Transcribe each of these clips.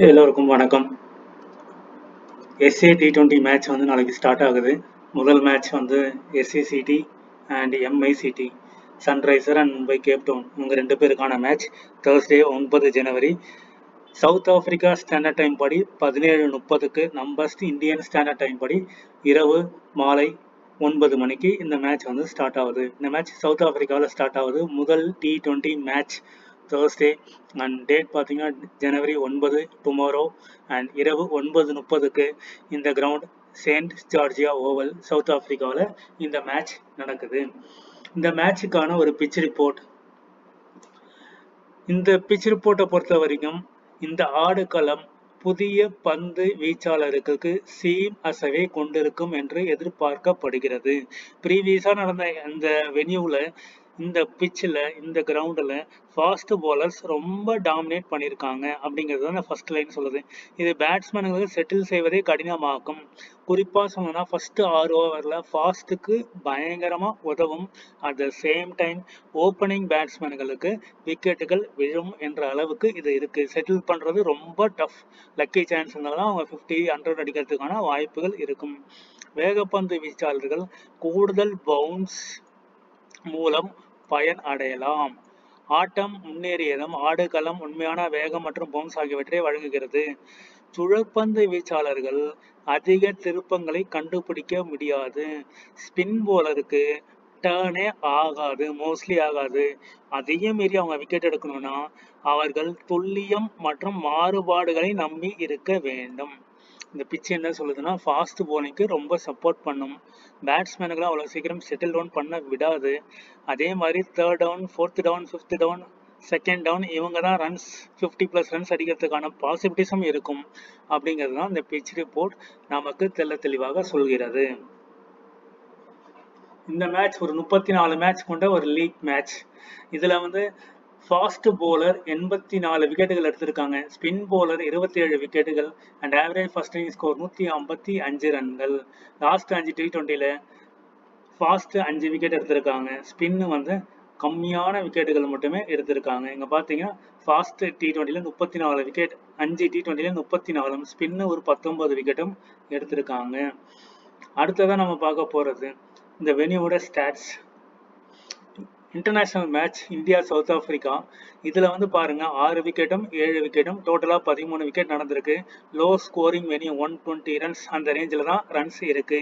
எல்லோருக்கும் வணக்கம். SA T20 match வந்து நாளைக்கு ஸ்டார்ட் ஆகுது. முதல் மேட்ச் வந்து SCCT and MICT, Sunriser and Mumbai Cape Town இவங்க 2 பேருக்கான மேட்ச். Thursday 9 ஜனவரி சவுத் ஆப்பிரிக்கா ஸ்டாண்டர்ட் டைம் படி 17:30க்கு, நம்ம இந்தியன் ஸ்டாண்டர்ட் டைம் படி இரவு மாலை 9 மணிக்கு இந்த மேட்ச் வந்து ஸ்டார்ட் ஆகுது. இந்த மேட்ச் சவுத் ஆப்பிரிக்காவில் ஸ்டார்ட் ஆகுது. முதல் T20 match Thursday and date பார்த்தீங்கன்னா ஜனவரி 9 டுமாரோ அண்ட் இரவு 9:30க்கு இந்த ground Saint Georgia oval south ஆப்பிரிக்காவில் இந்த மேட்ச் நடக்குது. இந்த மேட்சுக்கான ஒரு பிச் ரிப்போர்ட். இந்த பிச் ரிப்போர்ட்டை பொறுத்த வரைக்கும் இந்த ஆடுகளம் புதிய பந்து வீச்சாளருக்கு சீம் அசைவை கொண்டிருக்கும் என்று எதிர்பார்க்கப்படுகிறது. ப்ரீவியஸா நடந்த அந்த வென்யூல இந்த பிச்சில் இந்த கிரவுண்டில் ஃபாஸ்ட் பாலர்ஸ் ரொம்ப டாமினேட் பண்ணியிருக்காங்க அப்படிங்கிறது தான் ஃபர்ஸ்ட் லைன் சொல்லுது. இது பேட்ஸ்மேனுங்களுக்கு செட்டில் செய்வதே கடினமாக்கும். குறிப்பாக சொல்லணும்னா ஃபர்ஸ்ட் 6 ஓவரில் ஃபாஸ்ட்டுக்கு பயங்கரமாக உதவும். At the same time opening பேட்ஸ்மேன்களுக்கு விக்கெட்டுகள் விழும் என்ற அளவுக்கு இது இருக்குது. செட்டில் பண்ணுறது ரொம்ப டஃப். லக்கி சான்ஸ் இருந்தால் தான் அவங்க 50, 100 அடிக்கிறதுக்கான வாய்ப்புகள் இருக்கும். வேகப்பந்து வீச்சாளர்கள் கூடுதல் பவுன்ஸ் மூலம் பயன் அடையலாம். ஆட்டம் முன்னேறியதும் ஆடுகளம் உண்மையான வேகம் மற்றும் பவுன்ஸ் ஆகியவற்றை வழங்குகிறது. சுழற்பந்து வீச்சாளர்கள் அதிக திருப்பங்களை கண்டுபிடிக்க முடியாது. ஸ்பின் போலருக்கு டர்னே ஆகாது, மோஸ்ட்லி ஆகாது. அதையும் மீறி அவங்க விக்கெட் எடுக்கணும்னா அவர்கள் துல்லியம் மற்றும் மாறுபாடுகளை நம்பி இருக்க வேண்டும். இந்த பிச் என்ன சொல்லுதுன்னா ஃபாஸ்ட் போலிங்க்கு ரொம்ப சப்போர்ட் பண்ணும். பேட்ஸ்மேனுக்குலாம் அவ்வளோ சீக்கிரம் செட்டில் டவுன் பண்ண விடாது. அதே மாதிரி 3rd down, 4th down, 5th down, 2nd down இவங்க தான் ரன்ஸ் 50+ ரன்ஸ் அடிக்கிறதுக்கான பாசிபிலிட்டிஸும் இருக்கும் அப்படிங்கிறது தான் இந்த பிச் ரிப்போர்ட் நமக்கு தெளிவாக சொல்கிறது. இந்த மேட்ச் ஒரு 34 மேட்ச் கொண்ட ஒரு லீக் மேட்ச். இதில் வந்து ஃபாஸ்ட் போலர் 84 விக்கெட்டுகள் எடுத்திருக்காங்க. ஸ்பின் போலர் 27 விக்கெட்டுகள் and average first inning score 155 ரன்கள். லாஸ்ட் 5 T20ல ஃபாஸ்ட் 5 விக்கெட் எடுத்திருக்காங்க. ஸ்பின் வந்து கம்மியான விக்கெட்டுகள் மட்டுமே எடுத்திருக்காங்க. இங்கே பார்த்தீங்கன்னா ஃபாஸ்ட் T20ல 34 விக்கெட், 5 T20ல 34, ஸ்பின்னு ஒரு 19 விக்கெட்டும் எடுத்திருக்காங்க. அடுத்ததான் நம்ம பார்க்க போகிறது இந்த வெனியோட stats. International match India South Africa. இதில் வந்து பாருங்க 6 விக்கெட்டும் 7 விக்கெட்டும் டோட்டலாக 13 விக்கெட் நடந்திருக்கு. லோ ஸ்கோரிங் வெனியூ 120 ரன்ஸ் அந்த ரேஞ்சில் தான் ரன்ஸ் இருக்கு.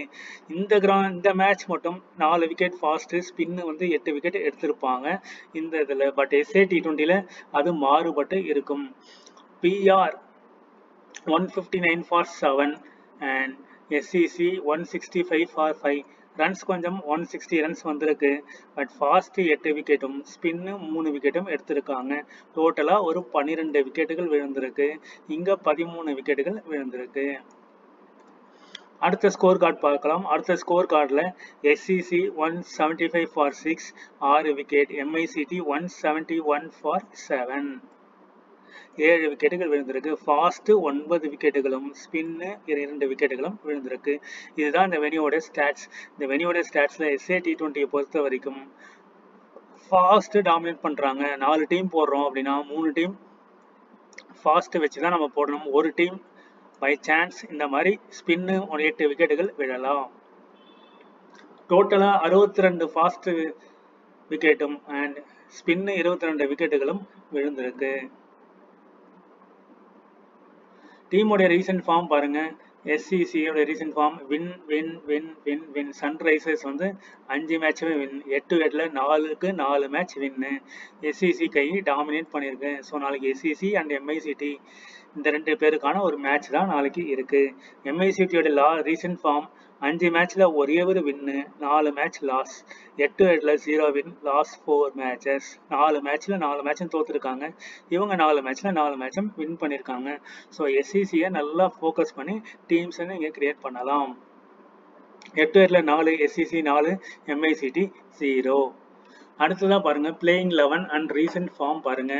இந்த மேட்ச் மட்டும் 4 விக்கெட் ஃபாஸ்ட்டு, ஸ்பின்னு வந்து 8 விக்கெட் எடுத்திருப்பாங்க இந்த இதில். பட் SA T20ல அது மாறுபட்டு இருக்கும். PR 159 for 7 and SCC 165 for 5. Runs கொஞ்சம் 160 ரன்ஸ் வந்திருக்கு. பட் ஃபாஸ்ட் 8 விக்கெட்டும் ஸ்பின்னு 3 விக்கெட்டும் எடுத்திருக்காங்க. டோட்டலாக ஒரு 12 விக்கெட்டுகள் விழுந்திருக்கு. இங்கே 13 விக்கெட்டுகள் விழுந்திருக்கு. அடுத்த ஸ்கோர் கார்டு பார்க்கலாம். அடுத்த ஸ்கோர் கார்டில் SCC 175 for 6 6 wicket, MICT 171 for 7 7 விக்கெட்டுகள் விழுந்திருக்கு. ஃபாஸ்ட் 9 விக்கெட்டுகளும் ஸ்பின்னு 2 விக்கெட்டுகளும் விழுந்திருக்கு. இதுதான் இந்த வெனியோட ஸ்டாட்ஸ். இந்த வெனியோட ஸ்டாட்ஸில் SA T20 பொறுத்த வரைக்கும் ஃபாஸ்ட் டாமினேட் பண்ணுறாங்க. 4 டீம் போடுறோம் அப்படின்னா 3 டீம் ஃபாஸ்ட் வச்சு தான் நம்ம போடணும். ஒரு டீம் பை சான்ஸ் இந்த மாதிரி ஸ்பின்னு 8 விக்கெட்டுகள் விழலாம். டோட்டலாக 62 ஃபாஸ்ட் விக்கெட்டும் அண்ட் ஸ்பின்னு 22 விக்கெட்டுகளும் விழுந்திருக்கு. டீமோடைய ரீசன்ட் ஃபார்ம் பாருங்க. SCCயோட recent form win win win win win. Sunrisers வந்து 5 மேட்சுமே வின், 8 விக்கெட்ல 4க்கு 4 மேட்ச் வின்னு. SCC கை டாமினேட் பண்ணியிருக்கு. ஸோ நாளைக்கு SCC அண்ட் MICT இந்த 2 பேருக்கான ஒரு மேட்ச் தான் நாளைக்கு இருக்கு. MICTயோட ரீசன்ட் ஃபார்ம் 5 மேட்ச்ல ஒரே ஒரு வின்னு, 4 மேட்ச் லாஸ், 8 விக்கெட்ல 0 வின், லாஸ் 4 மேட்சஸ். 4 மேட்ச்ல 4 மேட்சும் தோத்துருக்காங்க. இவங்க 4 மேட்ச்ல 4 மேட்சும் வின் பண்ணியிருக்காங்க. ஸோ SCCயை நல்லா ஃபோக்கஸ் பண்ணி டீம்ஸ் இங்கே கிரியேட் பண்ணலாம். 8 விக்கெட்ல 4 SCC 4, MICT 0. அடுத்ததான் பாருங்க பிளேயிங் 11 அண்ட் ரீசன்ட் ஃபார்ம் பாருங்க.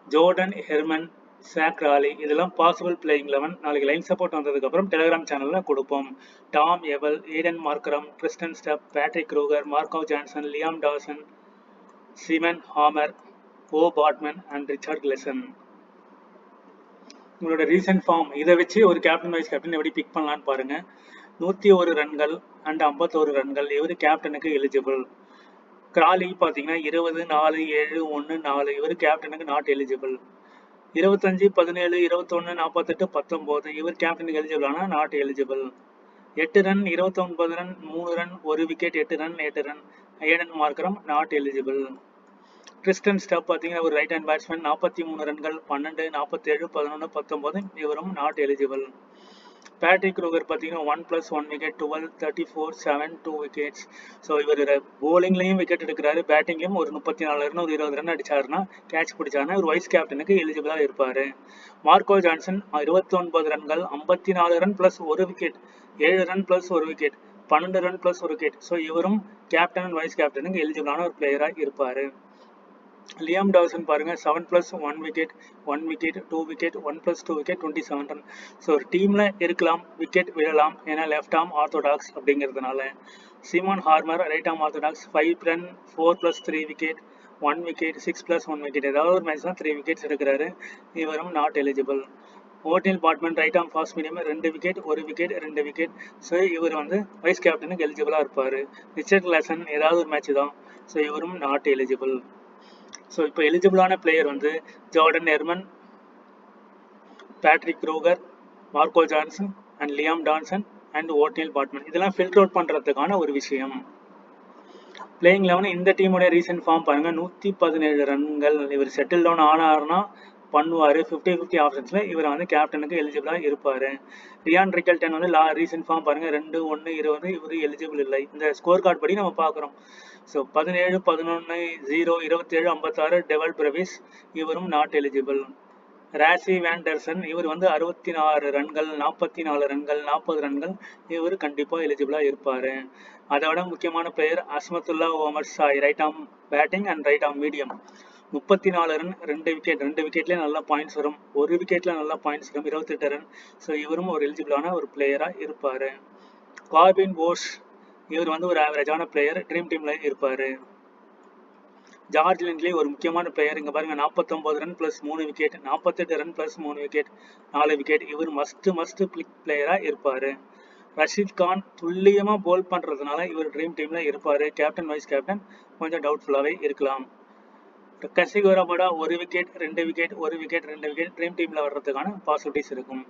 ஜோர்டன் ஹெர்மன், சாக் ராலி இதெல்லாம் பாசிபிள் பிளேயிங் 11. நாளைக்கு லைன் சப்போர்ட் வந்ததுக்கப்புறம் டெலிகிராம் சேனலில் கொடுப்போம். Tom Abell, Aiden Markram, Tristan Stubbs, Patrick Kruger, Marco Jansen, Liam Dawson, Simon Harmer, O Baartman and Richard Gleeson. உங்களோட recent form இதை வச்சு ஒரு கேப்டன் வைஸ் கேப்டன் எப்படி பிக் பண்ணலான்னு பாருங்க. 101 ரன்கள் அண்ட் 51 ரன்கள், இவர் கேப்டனுக்கு எலிஜிபிள். கிராலி பார்த்தீங்கன்னா 20, 4, 7, 1, 4, இவர் கேப்டனுக்கு நாட் எலிஜிபிள். 25, 17, 21, 48, 19, இவர் கேப்டனுக்கு எலிஜிபிள் ஆனால் not eligible. 8 run, 29 run, 3 run, 1 wicket, 8 run, 8 run, Aiden Markram not eligible. Kristen Stubbs பார்த்தீங்கன்னா ஒரு ரைட் ஹேண்ட் பேட்ஸ்மேன், 43 ரன்கள், 12, 47, 11, 19, இவரும் நாட் எலிஜிபிள். பேட்ரிக் க்ரூகர் பார்த்தீங்கன்னா 1+1 விக்கெட், 12, 34, 7, 2 விக்கெட்ஸ். ஸோ இவர் போலிங்லையும் விக்கெட் எடுக்கிறாரு, பேட்டிங்லையும் ஒரு 34 ரன், ஒரு 20 ரன் அடிச்சாருன்னா, கேட்ச் பிடிச்சாருன்னா ஒரு வைஸ் கேப்டனுக்கு எலிஜிபிளாக இருப்பார். மார்க்கோ ஜான்சன் 29 ரன்கள், 54 run plus 1 wicket, 7 run plus 1 wicket, 12 run plus 1 wicket. So இவரும் கேப்டன் அண்ட் வைஸ் கேப்டனுக்கு எலிஜிபிளான ஒரு பிளேயராக இருப்பார். லியாம் டாவ்சன் பாருங்க 7+1 wicket, 1 wicket, 2 wicket, 1+2 wicket, 27 run. So ஒரு டீம்ல இருக்கலாம், விக்கெட் விழலாம், ஏன்னா லெஃப்ட் ஆர்ம் ஆர்த்தோடாக்ஸ் அப்படிங்கிறதுனால. Simon Harmer right arm orthodox, 5 run, 4+3 wicket, 1 wicket, 6+1 wicket, ஏதாவது ஒரு மேட்ச் தான் 3 விக்கெட்ஸ் எடுக்கிறாரு, இவரும் not eligible. Ottneil Baartman right arm fast medium, 2 wicket, 1 wicket, 2 wicket. So இவர் வைஸ் கேப்டனுக்கு எலிஜிபிளாக இருப்பார். ரிச்சர்ட் கிளாசன் ஏதாவது ஒரு மேட்ச் தான், ஸோ இவரும் நாட் எலிஜிபிள். ஸோ இப்போ எலிஜிபிளான player Jordan Hermann, Patrick Kruger, Marco Jansen and Liam Dawson and Ottneil Baartman. இதெல்லாம் ஃபில்டர் அவுட் பண்ணுறதுக்கான ஒரு விஷயம். பிளேயிங் 11 இந்த டீமோட ரீசன்ட் ஃபார்ம் பாருங்க, 117 ரன்கள். இவர் செட்டில் டவுன் ஆனார்னா பண்ணுவார். 50-50 ஆப்ஷன்ஸில் இவர் கேப்டனுக்கு எலிஜிபிளாக இருப்பார். ரியான் ரிக்கல்டன் ரீசன்ட் ஃபார்ம் பாருங்க, 2, 1, 20, இவர் எலிஜிபிள் இல்லை. இந்த ஸ்கோர் கார்டு படி நம்ம பார்க்குறோம். ஸோ 17, 11, 0, 27, 56, டெவல் பிரவிஸ், இவரும் நாட் எலிஜிபிள். ராசி வேண்டர்சன் இவர் 66 ரன்கள், 44 ரன்கள், 40 ரன்கள், இவர் கண்டிப்பாக எலிஜிபிளாக இருப்பார். அதோட முக்கியமான player Azmatullah Omarzai, right arm batting and right arm medium, 34 run, 2 wicket, 2 விக்கெட்லேயே நல்லா பாயிண்ட்ஸ் வரும், 1 விக்கெட்டில் நல்லா பாயிண்ட்ஸ் வரும், 28 ரன். ஸோ இவரும் ஒரு எலிஜிபிளான ஒரு பிளேயராக இருப்பார். கார்பின் போஷ் இவர் ஒரு ஆவரேஜான பிளேயர், ட்ரீம் டீமில் இருப்பார். ஜார்ஜ் லிண்ட்லி ஒரு முக்கியமான பிளேயர், இங்கே பாருங்க 49 run plus 3 wicket, 48 run plus 3 wicket, 4 wicket, இவர் மஸ்ட் பிளேயராக இருப்பார். ரஷீத் கான் துல்லியமாக போல் பண்ணுறதுனால இவர் ட்ரீம் டீமில் இருப்பார். கேப்டன் வைஸ் கேப்டன் கொஞ்சம் டவுட்ஃபுல்லாகவே இருக்கலாம். Kagiso Rabada 1 wicket, 2 wicket, 1 wicket, 2 wicket, dream டீமில் வர்றதுக்கான பாசிபிலிட்டிஸ் இருக்கும்.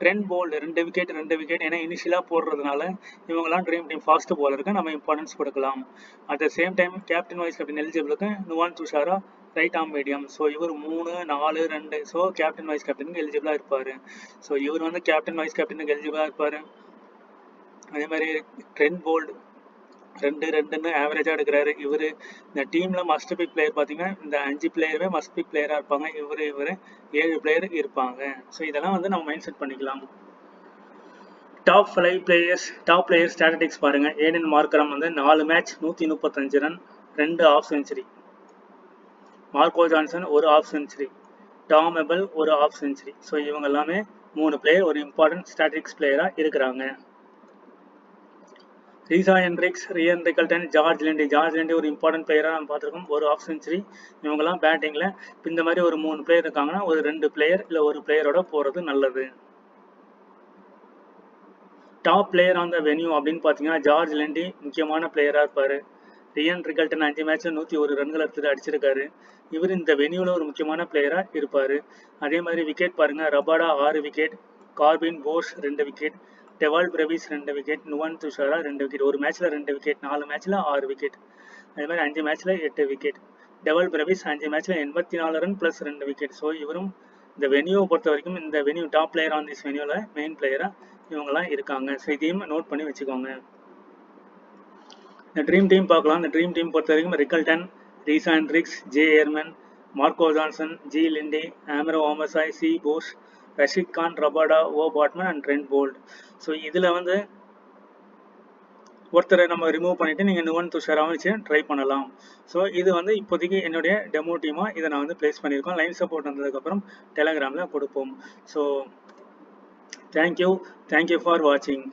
ட்ரெண்ட் போல்ட் 2 விக்கெட், 2 விக்கெட், ஏன்னா இனிஷியலாக போடுறதுனால இவங்கெல்லாம் ட்ரீம் டீம் ஃபாஸ்ட் போலருக்கு நம்ம இம்பார்ட்டன்ஸ் கொடுக்கலாம். At the same time captain vice captain எலிஜிபிளுக்கு Nuwan Thushara right arm medium. So இவர் 3, 4, 2, ஸோ கேப்டன் வைஸ் கேப்டனுக்கு எலிஜிபிளாக இருப்பார். ஸோ இவர் கேப்டன் வைஸ் கேப்டனுக்கு எலிஜிபிளாக இருப்பார். அதே மாதிரி ட்ரெண்ட் போல்ட் 2, 2ன்னு ஆவரேஜாக எடுக்கிறாரு. இவர் இந்த டீமில் மஸ்ட் பிக் பிளேயர் பார்த்தீங்கன்னா இந்த 5 பிளேயருமே மஸ்ட் பிக் பிளேயராக இருப்பாங்க. இவர் 7 பிளேயர் இருப்பாங்க. ஸோ இதெல்லாம் நம்ம மைண்ட் செட் பண்ணிக்கலாம். டாப் 5 பிளேயர்ஸ் ஸ்டாட்டிஸ்டிக்ஸ் பாருங்க. Aiden Markram 4 match 135 run, 2 half century. Marco Jansen 1 half century. Tom Abell 1 half century. So இவங்க எல்லாமே 3 பிளேயர் ஒரு இம்பார்ட்டன்ட் ஸ்டாட்டிஸ்டிக்ஸ் பிளேயராக இருக்கிறாங்க. Reeza Hendricks, Ryan Rickelton, George Linde ஒரு இம்பார்ட்டன்ட் பிளேயராக நம்ம பார்த்துருக்கோம், 1 ஆஃப் செஞ்சுரி. இவங்கெல்லாம் பேட்டிங்கில் இந்த மாதிரி ஒரு 3 பிளேயர் இருக்காங்கன்னா ஒரு 2 பிளேயர் இல்லை ஒரு பிளேயரோட போகிறது நல்லது. Top player on the venue அப்படின்னு பார்த்தீங்கன்னா ஜார்ஜ் லிண்டி முக்கியமான பிளேயராக இருப்பார். ரியான் ரிக்கல்டன் 5 மேட்ச்சில் 101 ரன்கள் எடுத்து அடிச்சிருக்காரு. இவர் இந்த வென்யூவில் ஒரு முக்கியமான பிளேயராக இருப்பார். அதே மாதிரி விக்கெட் பாருங்கள், Rabada 6 wicket, Corbin posh 2 wicket, Dewald Brevis 2 wicket, Nuwan Dushara 2 wicket. ஒரு மேட்ச்சில் 2 விக்கெட், 4 மேட்ச்சில் 6 விக்கெட், அதே மாதிரி 5 மேட்ச்சில் 8 விக்கெட். டெவால் பிரவிஸ் 5 மேட்ச்சில் 84 ரன் ப்ளஸ் 2 விக்கெட். ஸோ இவரும் இந்த வென்யூவை பொறுத்த வரைக்கும் இந்த venue top player on this வென்யூவில் மெயின் பிளேயராக இவங்கெல்லாம் இருக்காங்க. ஸோ இதையும் நோட் பண்ணி வச்சுக்கோங்க. இந்த ட்ரீம் டீம் பார்க்கலாம். இந்த ட்ரீம் டீம் பொறுத்த வரைக்கும் Rickelton, Reeza Hendricks, J Hermann, Marco Jansen, G Linde, Azmatullah Omarzai, C Bosch, Rashid Khan, Rabada, O Baartman and Trent Boult. So இதில் ஒருத்தரை நம்ம ரிமூவ் பண்ணிவிட்டு நீங்கள் நுவன் துஷாராவும் வச்சு ட்ரை பண்ணலாம். ஸோ இது இப்போதைக்கு என்னுடைய டெமோ டீமாக இதை நான் ப்ளேஸ் பண்ணியிருக்கோம். லைன் சப்போர்ட் வந்ததுக்கப்புறம் டெலகிராமில் கொடுப்போம். ஸோ தேங்க்யூ ஃபார் வாட்சிங்.